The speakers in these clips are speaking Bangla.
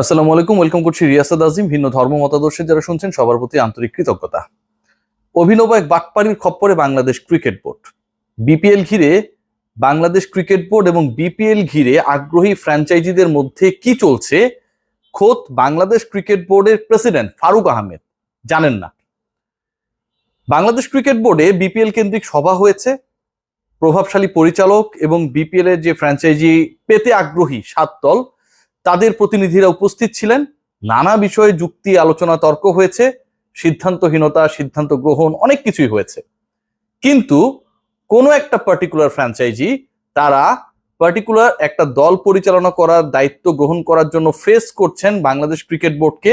আসসালামু আলাইকুম, ওয়েলকাম করছি রিয়াসাদ আজিম। ভিন্ন ধর্ম মতাদর্শের যারা শুনছেন সবার প্রতি আন্তরিক কৃতজ্ঞতা। অভিনব এক বাটপাড়ির খপ্পরে বাংলাদেশ ক্রিকেট বোর্ড। বিপিএল ঘিরে বাংলাদেশ ক্রিকেট বোর্ড এবং বিপিএল ঘিরে আগ্রহী ফ্র্যাঞ্চাইজিদের মধ্যে কি চলছে খোদ বাংলাদেশ ক্রিকেট বোর্ডের প্রেসিডেন্ট ফারুক আহমেদ জানেন না। বাংলাদেশ ক্রিকেট বোর্ডে বিপিএল কেন্দ্রিক সভা হয়েছে। প্রভাবশালী পরিচালক এবং বিপিএল এর যে ফ্র্যাঞ্চাইজি পেতে আগ্রহী 7 দল তাদের প্রতিনিধিরা উপস্থিত ছিলেন। নানা বিষয়ে যুক্তি আলোচনা তর্ক হয়েছে, সিদ্ধান্তহীনতা, সিদ্ধান্ত গ্রহণ অনেক কিছুই হয়েছে। কিন্তু কোনো একটা পার্টিকুলার ফ্র্যাঞ্চাইজি তারা পার্টিকুলার একটা দল পরিচালনা করার দায়িত্ব গ্রহণ করার জন্য ফেস করছেন বাংলাদেশ ক্রিকেট বোর্ডকে।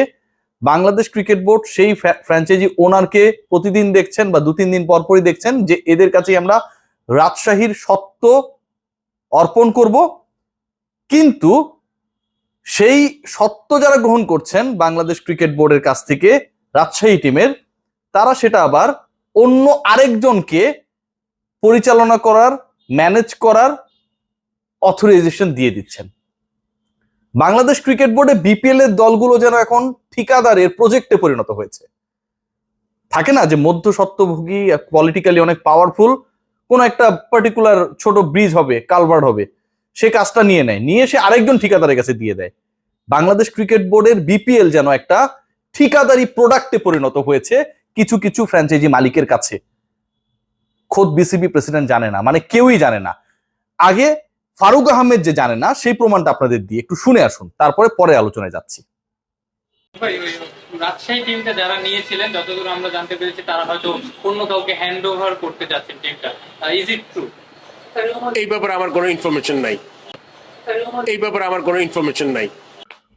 বাংলাদেশ ক্রিকেট বোর্ড সেই ফ্র্যাঞ্চাইজি ওনারকে প্রতিদিন দেখছেন বা 2-3 দিন পরপরই দেখছেন যে এদের কাছেই আমরা রাজশাহীর সত্ত্ব অর্পণ করব। কিন্তু সেই সত্ত্ব যারা গ্রহণ করছেন বাংলাদেশ ক্রিকেট বোর্ডের কাছ থেকে রাজশাহী টিমের, তারা সেটা আবার অন্য আরেকজনকে পরিচালনা করার, ম্যানেজ করার অথরাইজেশন দিয়ে দিচ্ছেন। বাংলাদেশ ক্রিকেট বোর্ডে বিপিএল এর দলগুলো যেন এখন ঠিকাদারের প্রজেক্টে পরিণত হয়েছে। থাকে না যে মধ্যস্বত্বভোগী, পলিটিক্যালি অনেক পাওয়ারফুল, কোন একটা পার্টিকুলার ছোট ব্রিজ হবে, কালভার্ট হবে, সে কাজটা নিয়ে সে আরেকজন ঠিকাদারের কাছে দিয়ে দেয়। বাংলাদেশ ক্রিকেট বোর্ডের বিপিএল যেন একটা ঠিকাদারি প্রোডাক্টে পরিণত হয়েছে কিছু কিছু ফ্র্যাঞ্চাইজি মালিকের কাছে। খোদ বিসিবি প্রেসিডেন্ট জানে না, মানে কেউই জানে না। আগে ফারুক আহমেদ যে জানে না সেই প্রমাণটা আপনাদের দিয়ে একটু শুনে আসুন, তারপরে পরে আলোচনায় যাচ্ছি। রাজশাহী টিমটা যারা নিয়েছিলেন, যতদূর আমরা জানতে পেরেছি, তারা হয়তো অন্য কাউকে হ্যান্ড ওভার করতে যাচ্ছেন টিমটা। Is it true? এই ব্যাপারে আমার কোনো ইনফরমেশন নাই।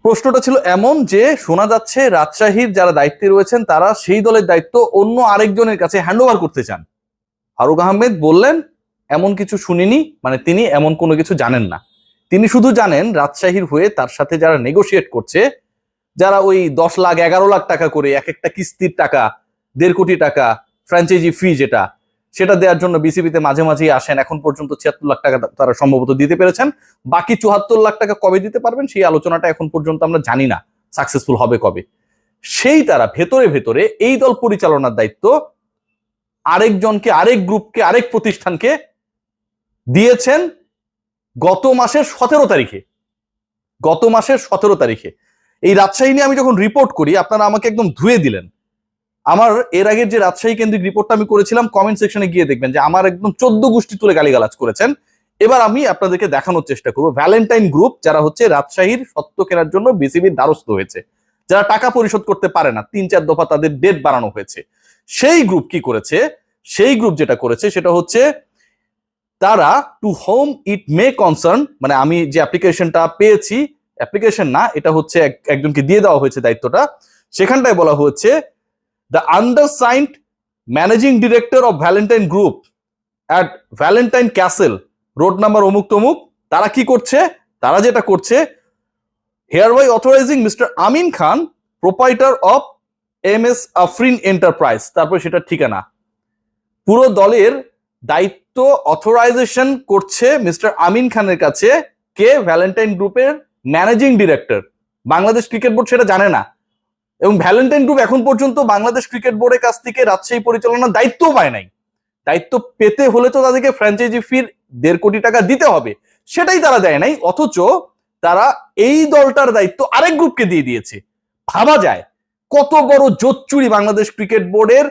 প্রশ্নটা ছিল এমন যে শোনা যাচ্ছে রাজশাহীর যারা দায়িত্বে রয়েছেন তারা সেই দলের দায়িত্ব অন্য আরেকজনের কাছে হ্যান্ড ওভার করতে চান। ফারুক আহমেদ বললেন এমন কিছু শুনিনি, মানে তিনি এমন কোনো কিছু জানেন না। তিনি শুধু জানেন রাজশাহীর হয়ে তার সাথে যারা নেগোশিয়েট করছে, যারা ওই 10 লাখ 11 লাখ টাকা করে এক একটা কিস্তির টাকা, 1.5 কোটি টাকা ফ্র্যাঞ্চাইজি ফি সেটা দেওয়ার জন্য বিসিবিতে মাঝে মাঝেই আসেন। এখন পর্যন্ত 76 লাখ টাকা তারা সম্ভবত দিতে পেরেছেন। বাকি 74 লাখ টাকা কবে দিতে পারবেন সেই আলোচনাটা এখন পর্যন্ত আমরা জানি না সাকসেসফুল হবে কবে। সেই তারা ভেতরে ভেতরে এই দল পরিচালনার দায়িত্ব আরেকজনকে, আরেক গ্রুপকে, আরেক প্রতিষ্ঠানকে দিয়েছেন গত মাসের 17 তারিখে। এই রাজশাহী নিয়ে আমি যখন রিপোর্ট করি আপনারা আমাকে একদম ধুয়ে দিলেন। আমার এর আগের যে রাজশাহী কেন্দ্রিক রিপোর্টটা আমি করেছিলাম, কমেন্ট সেকশনে গিয়ে দেখবেন যে আমার একদম 14 গোষ্ঠী তুলে গালিগালাজ করেছেন। এবার আমি আপনাদেরকে দেখানোর চেষ্টা করবো ভ্যালেন্টাইন গ্রুপ, যারা হচ্ছে রাজশাহীর সত্ত্ব কেনার জন্য বিসিবির দ্বারস্থ হয়েছে, যারা টাকা পরিশোধ করতে পারে না, 3-4 দফা তাদের ডেট বাড়ানো হয়েছে। সেই গ্রুপ কি করেছে? সেই গ্রুপ যেটা করেছে সেটা হচ্ছে তারা টু হোম ইট মে কনসার্ন, মানে আমি যে অ্যাপ্লিকেশনটা পেয়েছি, অ্যাপ্লিকেশন না, এটা হচ্ছে একজনকে দিয়ে দেওয়া হয়েছে দায়িত্বটা। সেখানটায় বলা হচ্ছে the undersigned managing director of Valentine Group at Valentine Castle, road number অমুক তমুক, তারা কি করছে? তারা যেটা করছে, hereby authorizing Mr. Amin Khan, proprietor of MS Afrin enterprise, তারপর সেটা ঠিকানা, পুরো দলের দায়িত্ব অথরাইজেশন করছে মিস্টার আমিন খানের কাছে। কে? ভ্যালেন্টাইন গ্রুপের managing director. Bangladesh cricket board সেটা জানে না, এবং ভ্যালেন্টাইন গ্রুপ এখন পর্যন্ত বাংলাদেশ ক্রিকেট বোর্ডের কাছ থেকে রাজশাহী পরিচালনার দায়িত্বও পায় নাই। দায়িত্ব পেতে হলে তো তাদেরকে ফ্র্যাঞ্চাইজি ফির 1.5 কোটি টাকা দিতে হবে, সেটাই তারা দেয় নাই। অথচ তারা এই দলটার দায়িত্ব আরেক গ্রুপকে দিয়ে দিয়েছে। ভাবা যায় কত বড় জোচ্চুরি বাংলাদেশ ক্রিকেট বোর্ডের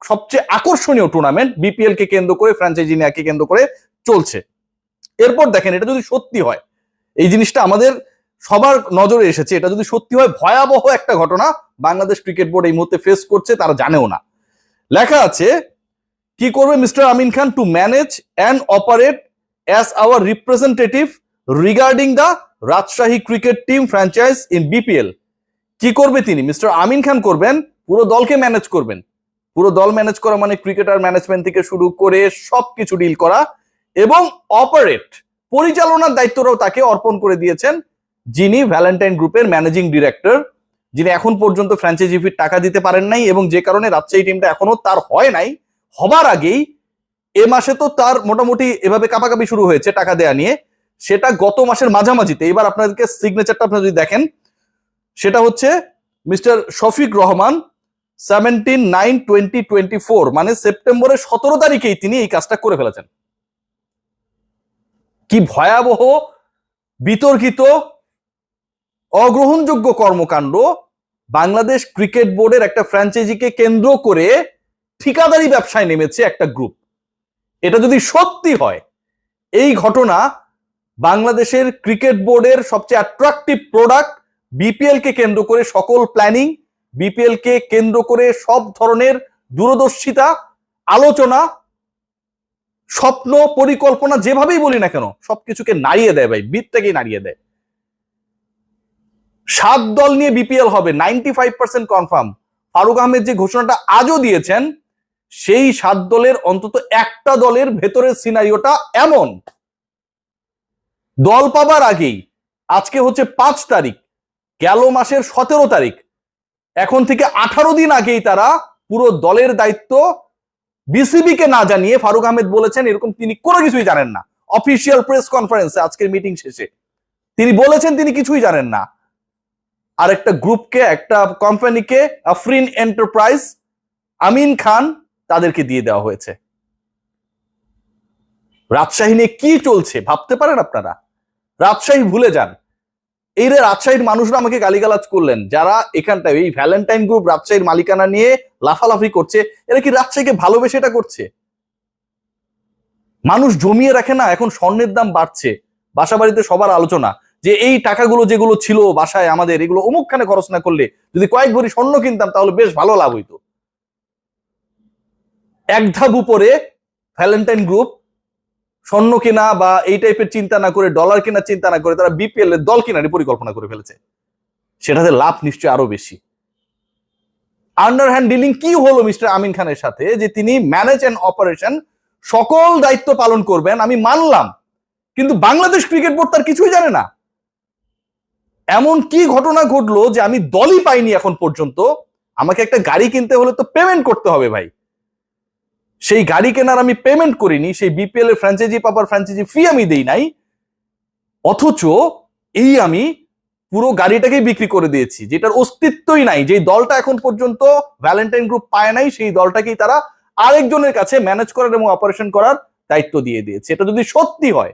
সবচেয়ে আকর্ষণীয় টুর্নামেন্ট বিপিএল কে কেন্দ্র করে, ফ্র্যাঞ্চাইজি নিয়াকে কেন্দ্র করে চলছে। এরপর দেখেন এটা যদি সত্যি হয়, এই জিনিসটা আমাদের সবার নজরে এসেছে, এটা যদি সত্যি হয় ভয়াবহ একটা ঘটনা বাংলাদেশ ক্রিকেট বোর্ড এই মুহূর্তে ফেস করছে, তারা জানেও না। লেখা আছে কি করবে mister Amin Khan? To manage and operate as our representative regarding the Rajshahi cricket team franchise in BPL. কি করবে তিনি? মিস্টার আমিন খান করবেন পুরো দলকে ম্যানেজ করবেন। পুরো দল ম্যানেজ করা মানে ক্রিকেটার ম্যানেজমেন্ট থেকে শুরু করে সবকিছু ডিল করা, এবং অপারেট, পরিচালনার দায়িত্বটাও তাকে অর্পণ করে দিয়েছেন যিনি ভ্যালেন্টাইন গ্রুপের ম্যানেজিং ডিরেক্টর, যিনি এখন পর্যন্ত ফ্র্যাঞ্চাইজি ফির টাকা দিতে পারেন নাই, এবং যে কারণে রাজশাহী টিমটা এখনো তার হয় নাই। হবার আগেই এ মাসে তো তার মোটামুটি এভাবে কাপাকাপি শুরু হয়েছে টাকা দেয়া নিয়ে, সেটা গত মাসের মাঝামাঝিতে। এবার আপনাদেরকে সিগনেচারটা আপনারা যদি দেখেন, সেটা হচ্ছে মিস্টার শফিক রহমান 17/9/2024, মানে সেপ্টেম্বরের 17 তারিখেই তিনি এই কাজটা করে ফেলেছেন। কি ভয়াবহ, বিতর্কিত, অগ্রহণযোগ্য কর্মকাণ্ড। বাংলাদেশ ক্রিকেট বোর্ডের একটা ফ্র্যাঞ্চাইজিকে কেন্দ্র করে ঠিকাদারি ব্যবসায় নেমেছে একটা গ্রুপ। এটা যদি সত্যি হয়, এই ঘটনা বাংলাদেশের ক্রিকেট বোর্ডের সবচেয়ে অ্যাট্রাকটিভ প্রোডাক্ট বিপিএল কে কেন্দ্র করে সকল প্ল্যানিং, বিপিএল কে কেন্দ্র করে সব ধরনের দূরদর্শিতা, আলোচনা, স্বপ্ন, পরিকল্পনা, যেভাবেই বলি না কেন, সবকিছুকে নাড়িয়ে দেয় ভাই, বিটটাকেই নাড়িয়ে দেয়। 7 দল নিয়ে বিপিএল হবে, 95% কনফার্ম। ফারুক আহমেদ যে ঘোষণাটা আজও দিয়েছেন, সেই 7 দলের অন্তত একটা দলের ভেতরের সিনারিওটা এমন, দল পাবার আগেই, আজকে হচ্ছে 5 তারিখ, গেল মাসের 17 তারিখ, এখন থেকে 18 দিন আগেই তারা পুরো দলের দায়িত্ব বিসিবি কে না জানিয়ে, ফারুক আহমেদ বলেছেন এরকম তিনি কোনো কিছুই জানেন না। অফিসিয়াল প্রেস কনফারেন্সে আজকের মিটিং শেষে তিনি বলেছেন তিনি কিছুই জানেন না। আর একটা গ্রুপকে, একটা কোম্পানিকে, আফরিন এন্টারপ্রাইজ, আমিন খান, তাদেরকে দিয়ে দেওয়া হয়েছে। রাজশাহী নিয়ে কি চলছে ভাবতে পারেন আপনারা? রাজশাহী ভুলে যান। এই রে রাজশাহীর মানুষরা আমাকে গালিগালাজ করলেন, যারা এখানটায় এই ভ্যালেন্টাইন গ্রুপ রাজশাহীর মালিকানা নিয়ে লাফালাফি করছে, এরা কি রাজশাহীকে ভালোবেসে এটা করছে? মানুষ জমিয়ে রাখে না, এখন স্বর্ণের দাম বাড়ছে, বাসা বাড়িতে সবার আলোচনা যে এই টাকাগুলো যেগুলো ছিল বাসায় আমাদের, এগুলো অমুকখানে খরচ না করলে যদি কয়েক ভরি স্বর্ণ কিনতাম তাহলে বেশ ভালো লাভ হইতো। এক ধাপ উপরে ভ্যালেন্টাইন গ্রুপ স্বর্ণ কেনা বা এই টাইপের চিন্তা না করে, ডলার কেনার চিন্তা না করে, তারা বিপিএল এর দল কেনার পরিকল্পনা করে ফেলেছে। সেটাতে লাভ নিশ্চয়ই আরো বেশি। আন্ডারহ্যান্ড ডিলিং কি হলো মিস্টার আমিন খানের সাথে, যে তিনি ম্যানেজ এন্ড অপারেশন সকল দায়িত্ব পালন করবেন, আমি মানলাম, কিন্তু বাংলাদেশ ক্রিকেট বোর্ড তার কিছুই জানে না। এমন কি ঘটনা ঘটলো যে আমি দলই পাইনি এখন পর্যন্ত? আমাকে একটা গাড়ি কিনতে হলে তো পেমেন্ট করতে হবে ভাই, সেই গাড়ি কেনার আমি পেমেন্ট করিনি, সেই বিপিএল এর ফ্র্যাঞ্চাইজি পাবার ফ্র্যাঞ্চাইজি ফি আমি দেই নাই, অথচ এই আমি পুরো গাড়িটাকেই বিক্রি করে দিয়েছি, যেটার অস্তিত্বই নাই। যেই দলটা এখন পর্যন্ত ভ্যালেন্টাইন গ্রুপ পায় নাই, সেই দলটাকেই তারা আরেকজনের কাছে ম্যানেজ করার এবং অপারেশন করার দায়িত্ব দিয়ে দিয়েছে। এটা যদি সত্যি হয়,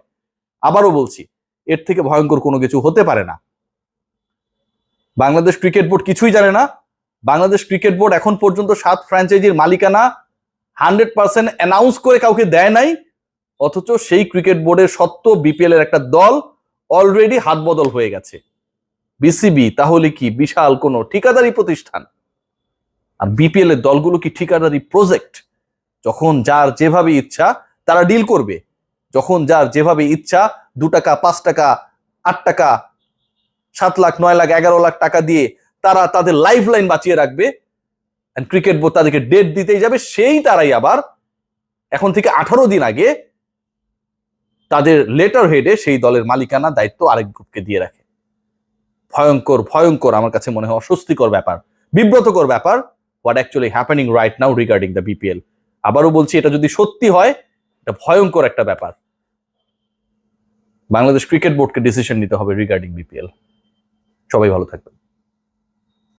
আবারও বলছি, এর থেকে ভয়ঙ্কর কোনো কিছু হতে পারে না। বাংলাদেশ ক্রিকেট বোর্ড কিছুই জানে না। বাংলাদেশ ক্রিকেট বোর্ড এখন পর্যন্ত 7 ফ্র্যাঞ্চাইজির মালিকানা 100% অ্যানাউন্স করে কাউকে দেয় নাই, অথচ সেই ক্রিকেট বোর্ডের সত্ত্ব বিপিএল এর একটা দল অলরেডি হাত বদল হয়ে গেছে। বিসিবি তাহলে কি বিশাল কোনো ঠিকাদারি প্রতিষ্ঠান? আর বিপিএল এর দলগুলো কি ঠিকাদারি প্রজেক্ট? যখন যার যেভাবে ইচ্ছা তারা ডিল করবে, যখন যার যেভাবে ইচ্ছা 2 টাকা, 5 টাকা, 8 টাকা, 7 লাখ, 9 লাখ, 11 লাখ টাকা দিয়ে তারা তাদের লাইফ লাইন বাঁচিয়ে রাখবে। ক্রিকেট বোর্ড তাদেরকে ডেট দিতেই যাবে, সেই তারাই আবার এখন থেকে 18 দিন আগে তাদের লেটার হেডে সেই দলের মালিকানা দায়িত্ব আরেক গ্রুপকে দিয়ে রাখে। ভয়ঙ্কর, ভয়ঙ্কর, আমার কাছে মনে হয় অস্বস্তিকর ব্যাপার, বিব্রতকর ব্যাপার, what actually happening right now regarding the BPL. আবারও বলছি, এটা যদি সত্যি হয়, এটা ভয়ঙ্কর একটা ব্যাপার। বাংলাদেশ ক্রিকেট বোর্ডকে ডিসিশন নিতে হবে রিগার্ডিং বিপিএল। সবাই ভালো থাকবেন।